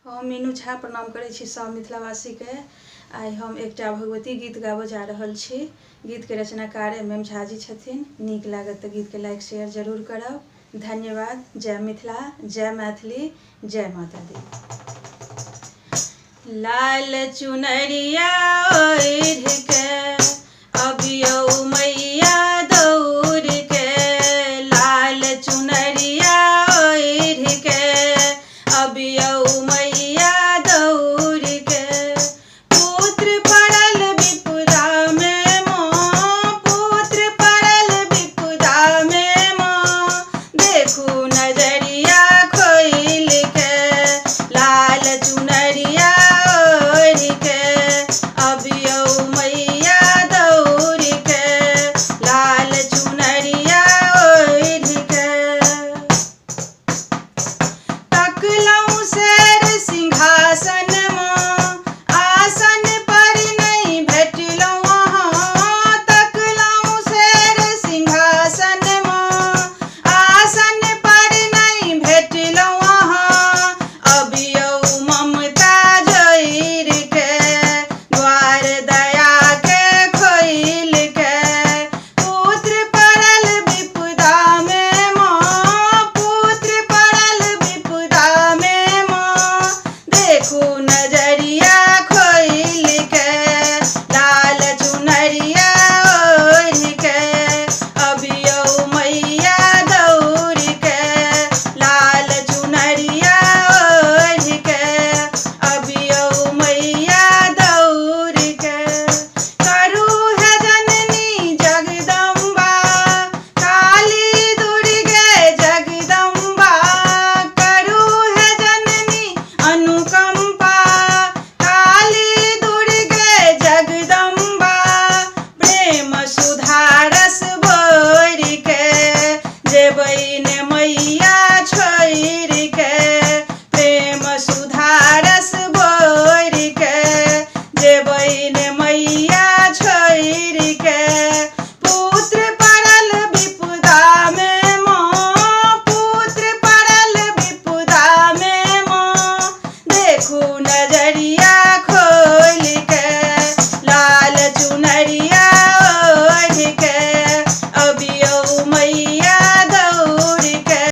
हम मीनू झा प्रणाम करै छी सब मिथिलावासी के। आइ हम एकटा भगवती गीत गाबऽ जा रहल छी। गीत के रचनाकार MM झा जी छथिन। नीक लागत तऽ गीत के लाइक शेयर जरूर करब। धन्यवाद। जय मिथिला, जय मैथिली, जय माता दी। लाल चुनरिया ओढ़ के अबियौ मैया दौड़ के, लाल चुनरिया ओढ़ के अबियौ मैया दौड़ के। पुत्र पड़ल विपदा में माँ, पुत्र पड़ल विपदा में माँ, देखू नजरिया खोइल के, लाल चुनरिया ओढ़ के अबियौ मैया दौड़ के, लाल चुनरिया ओढ़ के। तकलौं शेर सिंहासन माँ, आसन पर नहीं भेटलौं अहाँ, तकलौं शेर सिंहासन माँ, आसन पर नहीं भेटलौं अहाँ। अबियौ ममता जोइर के, द्वार दया के खोइल के, पुत्र पड़ल विपदा में माँ, पुत्र पड़ल विपदा में माँ, देखू नजरिया खोइल के, लाल चुनरिया ओढ़ के अबियौ मैया दौड़ के, लाल चुनरिया ओढ़ के अबियौ मैया दौड़ के। करू है जननी जगदम्बा, काली दुर्गे जगदम्बा, करू है जननी अनुकंपा, काली दुर्गे जगदम्बा। प्रेम सुधारस भोर के, जेबै ने मैया छोइर के, प्रेम सुधारस भोर के, जेबै ने मैया छोइर के। पुत्र पड़ल विपदा में माँ, पुत्र पड़ल विपदा में माँ, देखू नजरिया